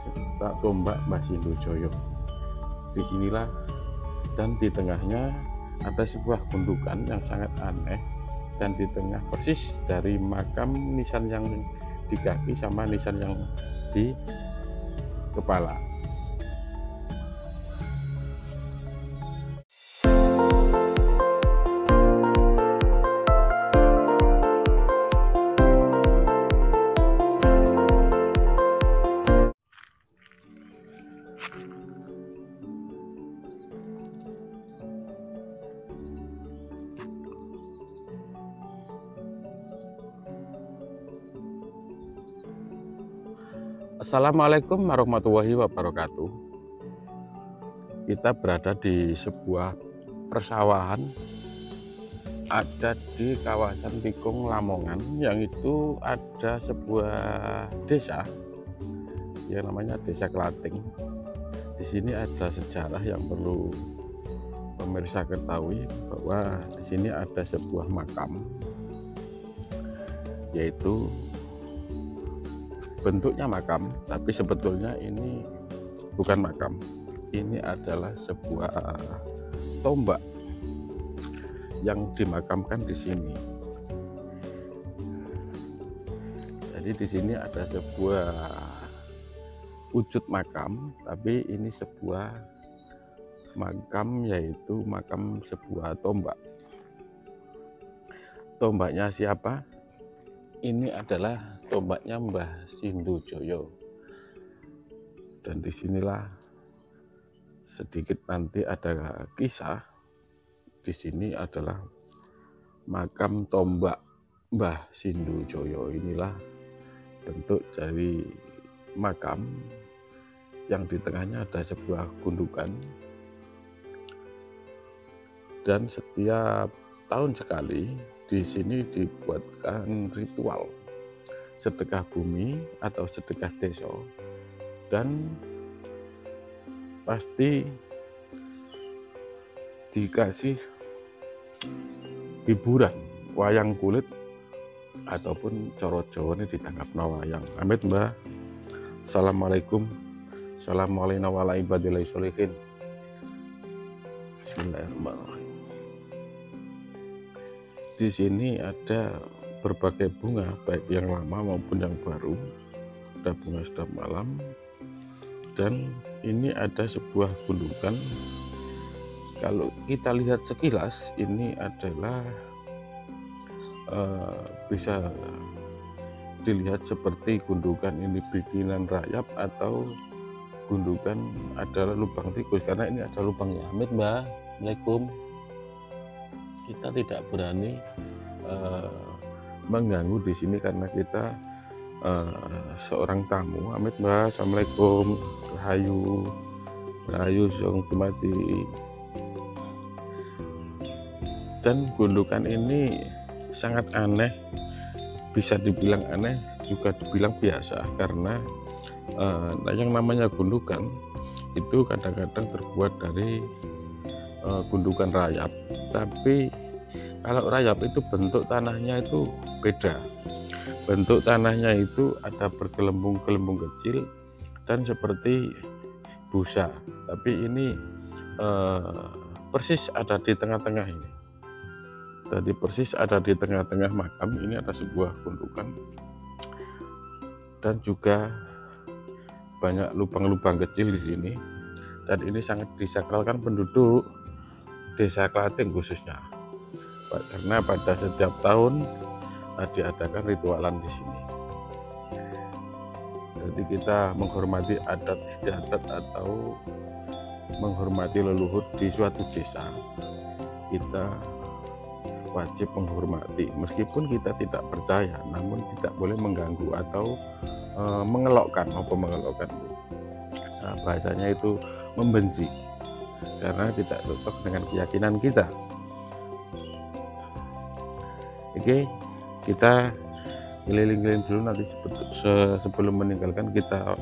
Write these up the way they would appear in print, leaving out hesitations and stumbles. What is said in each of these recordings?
serta tombak Mbah Sindojoyo. Disinilah dan di tengahnya ada sebuah gundukan yang sangat aneh, dan di tengah persis dari makam nisan yang di kaki sama nisan yang di kepala. Assalamualaikum warahmatullahi wabarakatuh. Kita berada di sebuah persawahan ada di kawasan Tikung Lamongan, yang itu ada sebuah desa yang namanya Desa Klating. Di sini ada sejarah yang perlu pemirsa ketahui, bahwa di sini ada sebuah makam, yaitu bentuknya makam, tapi sebetulnya ini bukan makam. Ini adalah sebuah tombak yang dimakamkan di sini. Jadi di sini ada sebuah wujud makam, tapi ini sebuah makam, yaitu makam sebuah tombak. Tombaknya siapa? Ini adalah tombaknya Mbah Sindojoyo. Dan disinilah sedikit nanti ada kisah. Di sini adalah makam tombak Mbah Sindojoyo. Inilah bentuk dari makam, yang di tengahnya ada sebuah gundukan. Dan setiap tahun sekali di sini dibuatkan ritual sedekah bumi atau sedekah desa, dan pasti dikasih hiburan wayang kulit ataupun corot Jawa ini ditangkap wayang. Amit Mbah. Assalamualaikum. Assalamualaikum warahmatullahi wabarakatuh. Bismillahirrahmanirrahim. Di sini ada berbagai bunga, baik yang lama maupun yang baru. Ada bunga sedap malam, dan ini ada sebuah gundukan. Kalau kita lihat sekilas, ini adalah bisa dilihat seperti gundukan ini bikinan rayap, atau gundukan adalah lubang tikus, karena ini ada lubangnya. Amit Mbah. Assalamualaikum. Kita tidak berani mengganggu di sini karena kita seorang tamu. Amit Mbah. Assalamualaikum. Rahayu, rahayu sing mati. Dan gundukan ini sangat aneh, bisa dibilang aneh, juga dibilang biasa, karena yang namanya gundukan itu kadang-kadang terbuat dari gundukan rayap. Tapi kalau rayap itu bentuk tanahnya itu beda. Bentuk tanahnya itu ada bergelembung-gelembung kecil dan seperti busa. Tapi ini persis ada di tengah-tengah ini. Jadi persis ada di tengah-tengah makam ini ada sebuah gundukan, dan juga banyak lubang-lubang kecil di sini. Dan ini sangat disakralkan penduduk Desa Klating khususnya, karena pada setiap tahun diadakan ritualan di sini. Jadi kita menghormati adat istiadat atau menghormati leluhur di suatu desa. Kita wajib menghormati, meskipun kita tidak percaya, namun tidak boleh mengganggu atau mengelokkan. Nah, bahasanya itu membenci, karena tidak cocok dengan keyakinan kita. Oke, kita keliling-keliling dulu, nanti sebelum meninggalkan kita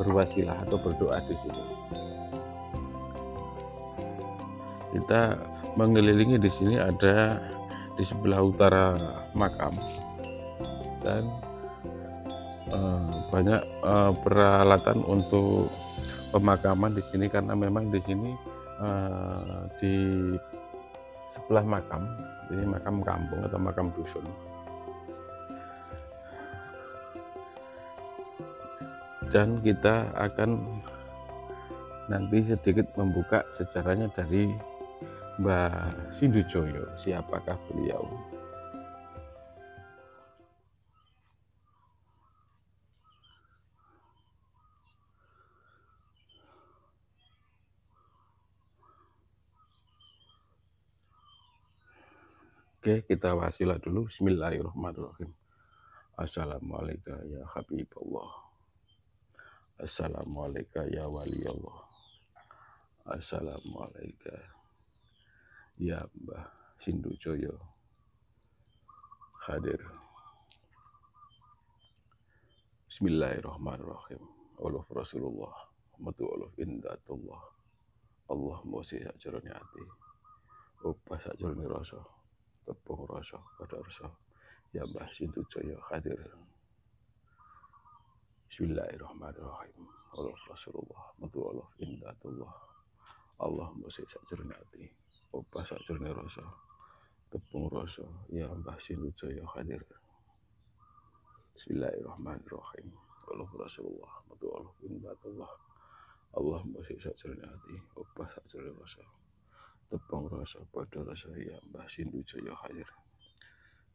berwasilah atau berdoa di sini. Kita mengelilingi di sini, ada di sebelah utara makam, dan banyak peralatan untuk pemakaman di sini, karena memang di sini di sebelah makam, ini makam kampung atau makam dusun. Dan kita akan nanti sedikit membuka sejarahnya dari Mbah Sindujoyo. Siapakah beliau? Oke, kita wasilah dulu. Bismillahirrahmanirrahim. Assalamualaikum ya Habibullah. Assalamualaikum ya Waliullah. Assalamualaikum ya Mbah Sindujoyo hadir. Bismillahirrahmanirrahim. Allah Rasulullah Muhammadu Allah indatullah. Allah musi sajroning ati. Ubah sajroning rasa. Tepung rasa pada rasa. Ya Mbah Sindujoyo hadir. Bismillahirrahmanirrahim. Allah Rasulullah Muhammadu Allah indatullah. Allah musi sajroning ati. Ubah sajroning rasa. Tepung rasa. Ya Mbah Sindujoyo hadir. Bismillahirrahmanirrahim. Allah Rasulullah Muhammadu Allah indatullah. Allah musi sajroning ati. Ubah sajroning rasa. Tepung rasa pada rasa. Ya Mbah Sindujoyo hadir.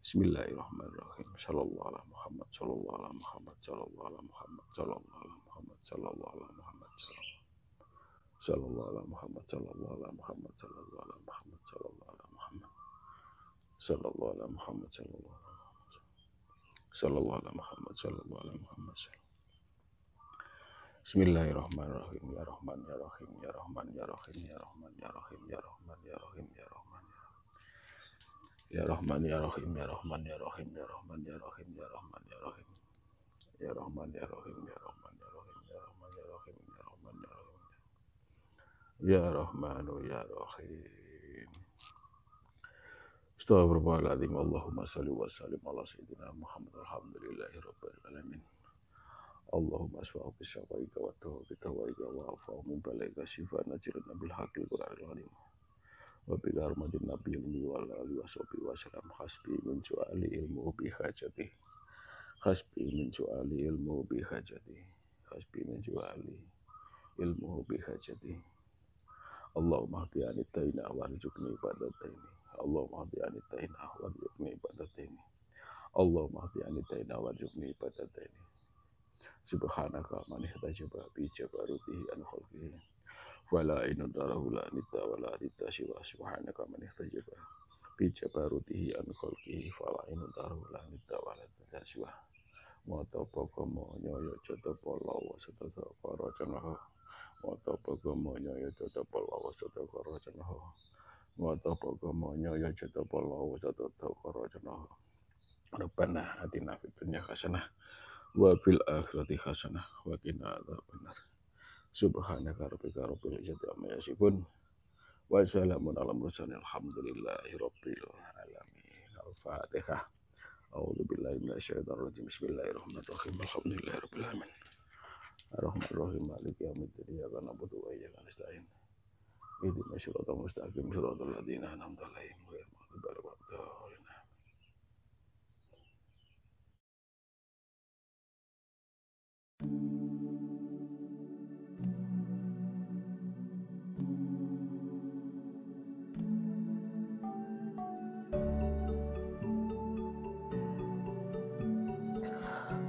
Bismillahirrahmanirrahim. Sallallahu ala Muhammad, sallallahu ala Muhammad, sallallahu ala Muhammad, sallallahu ala Muhammad, sallallahu ala Muhammad, sallallahu ala Muhammad, sallallahu ala Muhammad, sallallahu ala Muhammad, sallallahu ala Muhammad, sallallahu ala Muhammad, sallallahu ala Muhammad, sallallahu ala Muhammad. Bismillahirrahmanirrahim. Ya Rahman ya Rahim, ya Rahman ya Rahim, ya Rahman ya Rahim, ya Rahman ya Rahim, ya Rahman ya Rahman ya Rahim, ya Rahman ya Rahim, ya Rahman ya Rahim, ya Rahman ya Rahim, ya Rahman ya Rahim, ya Rahman ya Rahim, ya Rahman ya Rahim, ya Rahman ya Rahim, ya Rahman ya Rahim. Astagfirullahaladzim. Allahumma salli wa sallim ala sayyidina Muhammad. Alhamdulillahi rabbil alamin. Allahumma asfa'u bisyaqaika wa tawbika wa ika wa afa'u min balaika sifat najirin nabil haqil qur'anil alim. Wa bi karmatin nabiyil mi wal ali wa sahbihi wa salam. Hasbi min su'ali ilmu bi hajati. Hasbi min su'ali ilmu bi hajati. Hasbi min su'ali ilmu bi hajati. Allahumma hdi anitaina wa rizukni ibadataini. Allahumma hdi anitaina wa rizukni ibadataini. Allahumma hdi anitaina wa rizukni ibadataini. Subhanaka man ihtajaba bi jabarutihi an khalqihi wala inudarahu la nita wala nita siwa. Subhanaka man ihtajaba bi jabarutihi an khalqihi wala inudarahu la nita wala nita siwa. Mata pokomo nyoyo joto polawa setata karacanaha. Mata pokomo nyoyo joto polawa setata karacanaha. Mata pokomo nyoyo joto polawa setata karacanaha. Rabbana atina fid dunya hasanah wa fil akhirati hasanah wa qina adzabannar. Subhanaka rabbika rabbil izzati amma yasifun wa salamun alal mursalin alhamdulillahi rabbil alamin. Al-Fatihah. A'udzu billahi minasyaitonir rajim. Bismillahirrahmanirrahim. Alhamdulillahi rabbil alamin. Ar-Rahmanir Rahim. Maliki yaumiddin. Iyyaka na'budu wa iyyaka nasta'in. Ihdinas siratal mustaqim. Siratal ladzina an'amta 'alaihim ghairil maghdubi 'alaihim waladdallin.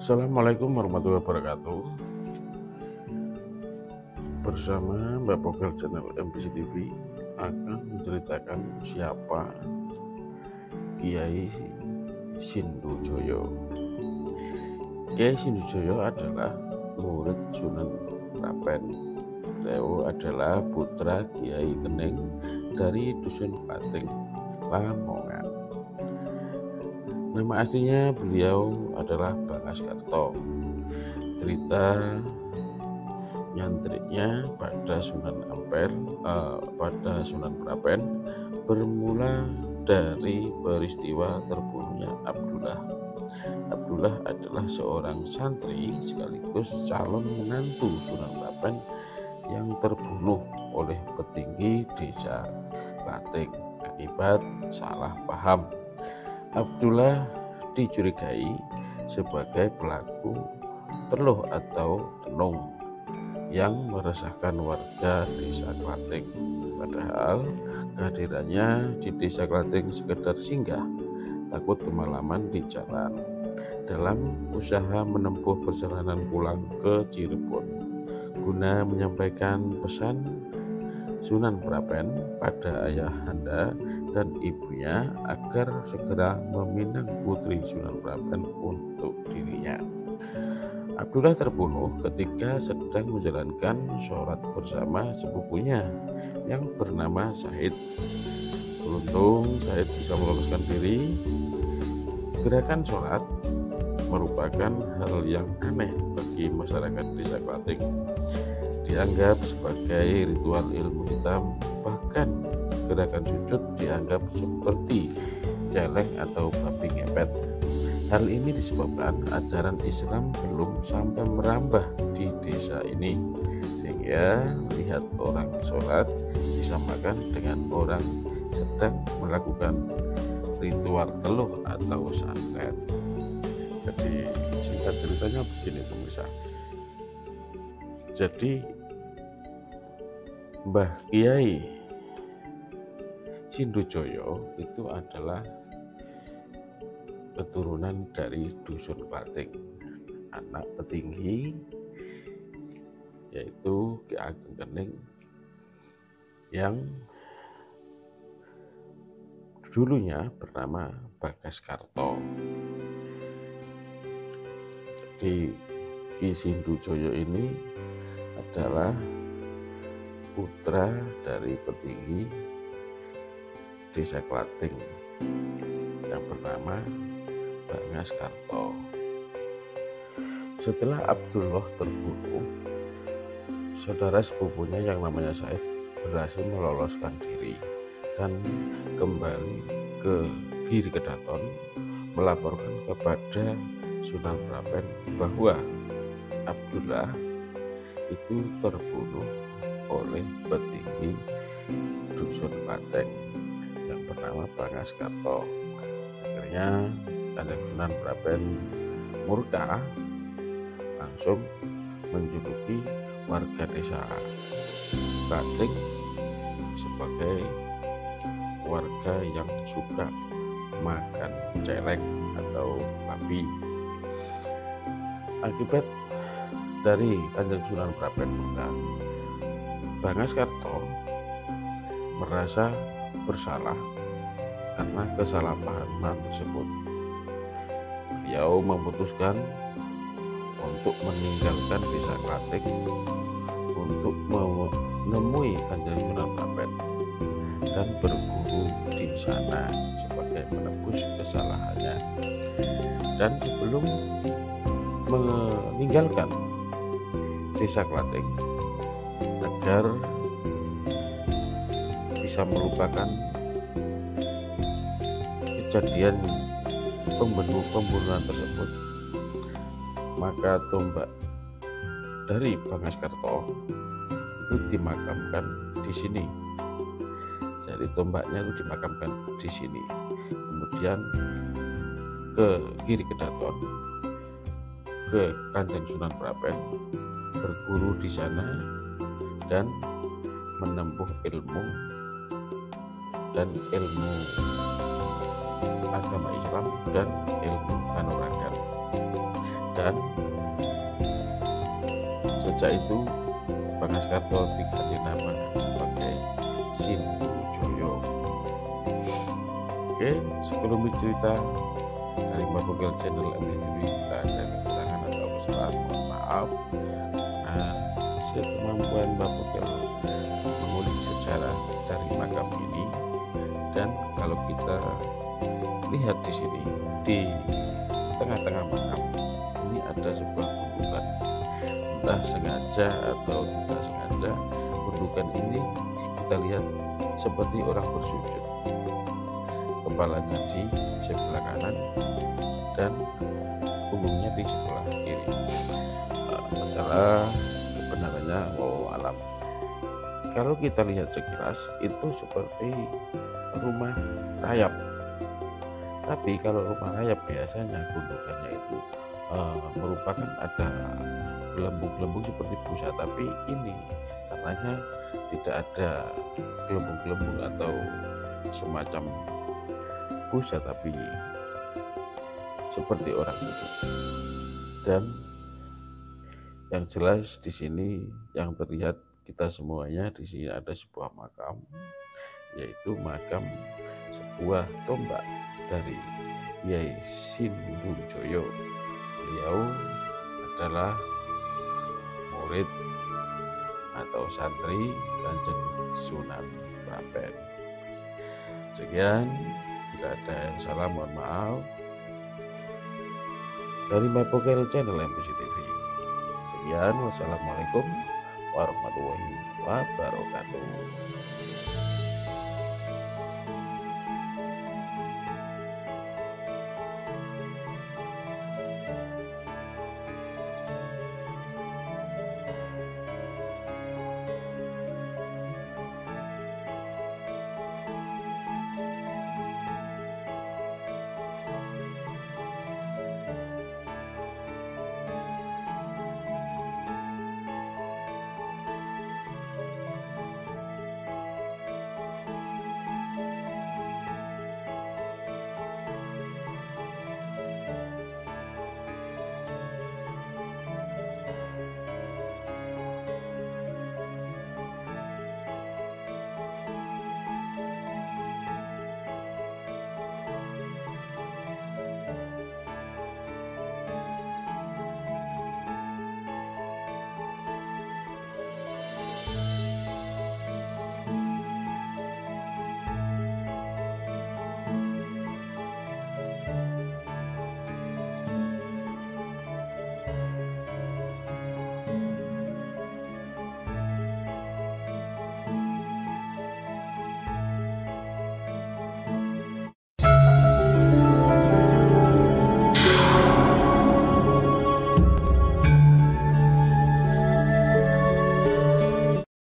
Assalamualaikum warahmatullahi wabarakatuh. Bersama Mbak Pogel channel MPC TV akan menceritakan siapa Kiai Sindujoyo. Kiai Sindujoyo adalah murid Sunan Prapen. Beliau adalah putra Kiai Kening dari Dusun Pating, Lamongan. Nama aslinya beliau adalah Bangaskarto. Cerita nyantriknya pada Sunan Prapen bermula dari peristiwa terbunuhnya Abdullah Abdullah adalah seorang santri sekaligus calon menantu Sunan Prapen yang terbunuh oleh petinggi desa Klating akibat salah paham. Abdullah dicurigai sebagai pelaku teluh atau tenung yang meresahkan warga desa Klating. Padahal kehadirannya di desa Klating sekedar singgah, takut kemalaman di jalan dalam usaha menempuh perjalanan pulang ke Cirebon guna menyampaikan pesan Sunan Prapen pada ayahanda dan ibunya agar segera meminang putri Sunan Prapen untuk dirinya. Abdullah terbunuh ketika sedang menjalankan sholat bersama sepupunya yang bernama Said. Beruntung Said bisa meloloskan diri. Gerakan sholat merupakan hal yang aneh bagi masyarakat desa Klating. Dianggap sebagai ritual ilmu hitam, bahkan gerakan sujud dianggap seperti celeng atau babi ngepet. Hal ini disebabkan ajaran Islam belum sampai merambah di desa ini, sehingga melihat orang sholat disamakan dengan orang sedang melakukan ritual teluh atau santet. Jadi singkat ceritanya begini pemirsa. Jadi Mbah Kiai Sindujoyo itu adalah keturunan dari dusun Klating, anak petinggi yaitu Ki Ageng Kening yang dulunya bernama Bagaskarto. Jadi Ki Sindujoyo ini adalah putra dari petinggi desa Klating yang bernama Bagaskarto. Setelah Abdullah terbunuh, saudara sepupunya yang namanya Said berhasil meloloskan diri dan kembali ke Giri Kedaton melaporkan kepada Sunan Prapen bahwa Abdullah itu terbunuh oleh petinggi dusun Klating yang bernama Bagaskarto. Akhirnya Kanjeng Sunan Prapen murka, langsung menjuluki warga desa Klating sebagai warga yang suka makan celeng atau babi. Akibat dari Kanjeng Sunan Prapen murka, Bagaskarto merasa bersalah karena kesalahpahaman tersebut. Beliau memutuskan untuk meninggalkan desa Klating untuk menemui Kanjeng Sunan Prapen dan berguru di sana sebagai menebus kesalahannya. Dan sebelum meninggalkan desa Klating agar bisa melupakan kejadian pembunuhan tersebut, maka tombak dari Bagaskarto itu dimakamkan di sini. Jadi tombaknya itu dimakamkan di sini. Kemudian ke Giri Kedaton, ke Kanjeng Sunan Prapen, berguru di sana dan menempuh ilmu agama Islam dan ilmu kanuragan. Dan sejak itu Bagaskarto diganti nama sebagai Sindujoyo. Oke, sebelum cerita dari Mbah Bogel channel MDTV, kita ada kekurangan atau kesalahan, mohon maaf. Nah, sekemampuan Mbah Bogel mengulik sejarah dari makam ini, dan kalau kita lihat di sini di tengah-tengah makam ini ada sebuah gundukan, entah sengaja atau tidak sengaja. Gundukan ini kita lihat seperti orang bersujud, kepalanya di sebelah kanan dan gunungnya di sebelah kiri. Masalah kebenarannya wallahu alam. Kalau kita lihat sekilas itu seperti rumah rayap, tapi kalau rumah rayap biasanya gundukannya itu merupakan ada gelembung-gelembung seperti busa, tapi ini katanya tidak ada gelembung-gelembung atau semacam busa, tapi seperti orang duduk. Dan yang jelas di sini yang terlihat kita semuanya di sini ada sebuah makam, yaitu makam sebuah tombak dari Yai Sindungjoyo. Beliau adalah murid atau santri Kanjeng Sunan Prapen. Sekian, tidak ada yang salah mohon maaf. Dari Mapokel Channel MPC TV. Sekian, wassalamualaikum warahmatullahi wabarakatuh.